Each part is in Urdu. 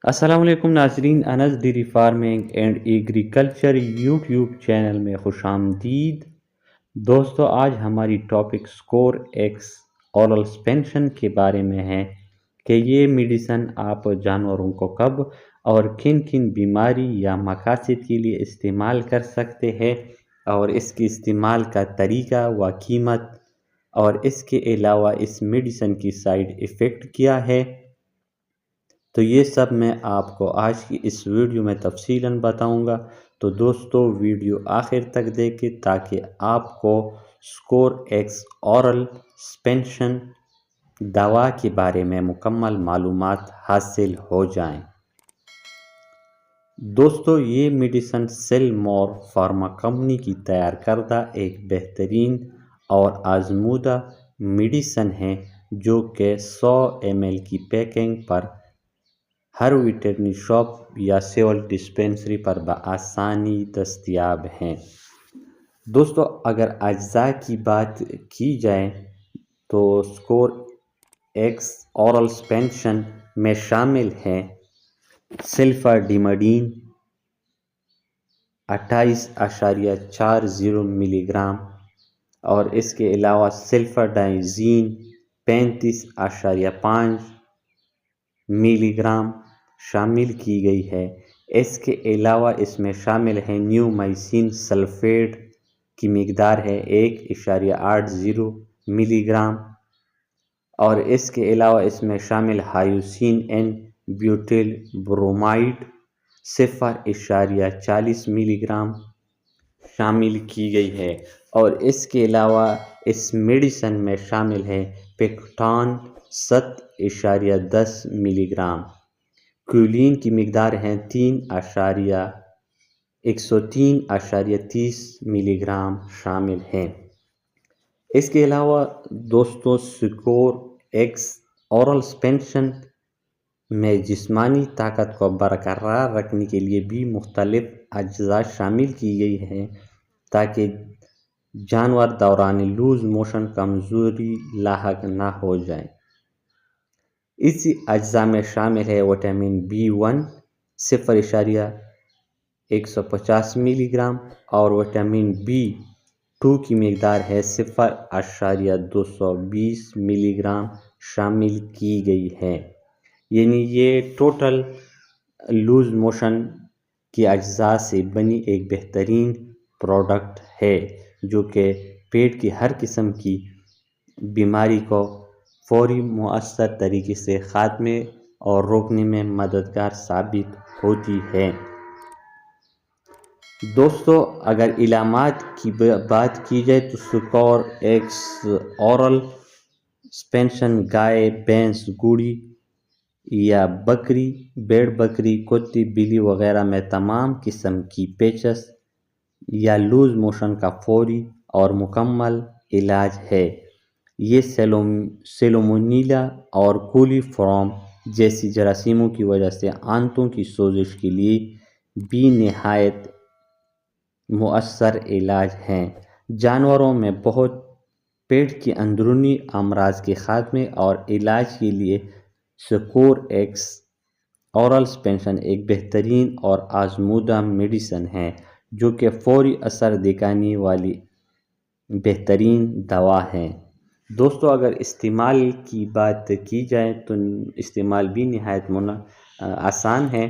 السلام علیکم ناظرین، Anas dairy farming and agriculture YouTube channel میں خوش آمدید۔ دوستو، آج ہماری topic Scour X oral suspension کے بارے میں ہے کہ یہ میڈیسن آپ جانوروں کو کب اور کن کن بیماری یا مقاصد کے لیے استعمال کر سکتے ہیں، اور اس کی استعمال کا طریقہ و قیمت، اور اس کے علاوہ اس میڈیسن کی سائیڈ ایفیکٹ کیا ہے۔ تو یہ سب میں آپ کو آج کی اس ویڈیو میں تفصیلاً بتاؤں گا، تو دوستو ویڈیو آخر تک دیکھیں تاکہ آپ کو سکور ایکس اورل سسپینشن دوا کے بارے میں مکمل معلومات حاصل ہو جائیں۔ دوستو، یہ medicine sell more pharma company کی تیار کردہ ایک بہترین اور آزمودہ میڈیسن ہے جو کہ 100 ml کی پیکنگ پر ہر ویٹرنری شاپ یا سول ڈسپنسری پر بآسانی دستیاب ہیں۔ دوستو، اگر اجزاء کی بات کی جائے تو سکور ایکس اورل سسپینشن میں شامل ہیں سلفاڈیمڈین 28.40 ملی گرام، اور اس کے علاوہ سلفاڈائزین 35.5 ملی گرام شامل کی گئی ہے۔ اس کے علاوہ اس میں شامل ہے نیومائسین سلفیٹ کی مقدار ہے 1.80 ملی گرام، اور اس کے علاوہ اس میں شامل ہائیوسین این بیوٹیل برومائڈ 0.40 ملی گرام شامل کی گئی ہے، اور اس کے علاوہ اس میڈیسن میں شامل ہے پیکٹان 7.10 ملی گرام، کیولین کی مقدار ہے 103.30 ملی گرام شامل ہیں۔ اس کے علاوہ دوستو، سکور ایکس اورل سسپینشن میں جسمانی طاقت کو برقرار رکھنے کے لیے بھی مختلف اجزاء شامل کی گئی ہیں تاکہ جانور دوران لوز موشن کمزوری لاحق نہ ہو جائیں۔ اسی اجزاء میں شامل ہے وٹامن B1 0.150 ملی گرام، اور وٹامن B2 کی مقدار ہے 0.220 ملی گرام شامل کی گئی ہے۔ یعنی یہ ٹوٹل لوز موشن کی اجزاء سے بنی ایک بہترین پروڈکٹ ہے جو کہ پیٹ کی ہر قسم کی بیماری کو فوری مؤثر طریقے سے خاتمے اور روکنے میں مددگار ثابت ہوتی ہے۔ دوستو، اگر علامات کی بات کی جائے تو سکور ایکس اورل سسپینشن گائے، بھینس، گوڑی یا بکری، بھیڑ بکری، کتی، بلی وغیرہ میں تمام قسم کی پیچس یا لوز موشن کا فوری اور مکمل علاج ہے۔ یہ سیلمونیلا اور کولی فارم جیسی جراثیموں کی وجہ سے آنتوں کی سوزش کے لیے بھی نہایت مؤثر علاج ہیں۔ جانوروں میں بہت پیٹ کی اندرونی امراض کے خاتمے اور علاج کے لیے سکور ایکس اورل سسپینشن ایک بہترین اور آزمودہ میڈیسن ہے جو کہ فوری اثر دکھانے والی بہترین دوا ہے۔ دوستو، اگر استعمال کی بات کی جائے تو استعمال بھی نہایت آسان ہے۔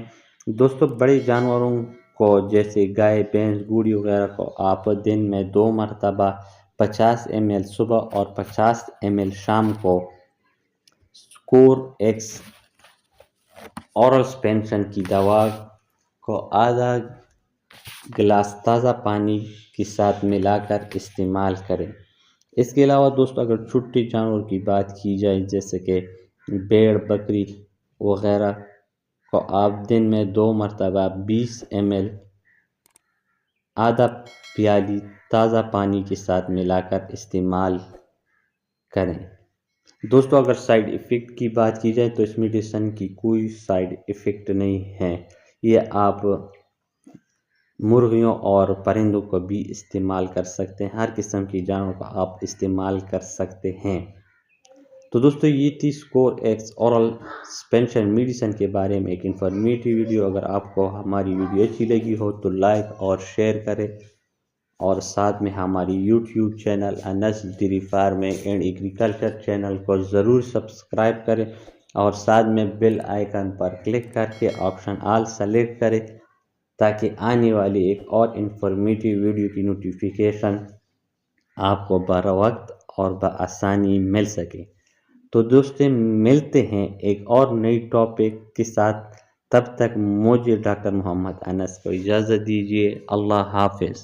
دوستو، بڑے جانوروں کو جیسے گائے، بھینس، گوڑی وغیرہ کو آپ دن میں 2 مرتبہ 50 ml صبح اور 50 ml شام کو سکور ایکس اورل سسپینشن کی دوا کو آدھا گلاس تازہ پانی کے ساتھ ملا کر استعمال کریں۔ اس کے علاوہ دوستو، اگر چھوٹے جانور کی بات کی جائے جیسے کہ بھیڑ، بکری وغیرہ کو آپ دن میں 2 مرتبہ 20 ml آدھا پیالی تازہ پانی کے ساتھ ملا کر استعمال کریں۔ دوستو، اگر سائیڈ ایفیکٹ کی بات کی جائے تو اس میڈیسن کی کوئی سائیڈ ایفیکٹ نہیں ہے۔ یہ آپ مرغیوں اور پرندوں کو بھی استعمال کر سکتے ہیں، ہر قسم کے جانور کو آپ استعمال کر سکتے ہیں۔ تو دوستو یہ تھی score x oral suspension medicine کے بارے میں ایک انفارمیٹیو ویڈیو. اگر آپ کو ہماری ویڈیو اچھی لگی ہو تو لائک اور شیئر کریں، اور ساتھ میں ہماری YouTube channel Anas dairy farming and agriculture channel کو ضرور سبسکرائب کریں، اور ساتھ میں بیل آئیکن پر کلک کر کے آپشن آل سلیکٹ کریں تاکہ آنے والی ایک اور انفارمیٹیو ویڈیو کی نوٹیفیکیشن آپ کو بر وقت اور بآسانی مل سکے. تو دوستیں ملتے ہیں ایک اور نئی ٹاپک کے ساتھ، تب تک مجھے ڈاکٹر محمد انس کو اجازت دیجیے. اللہ حافظ.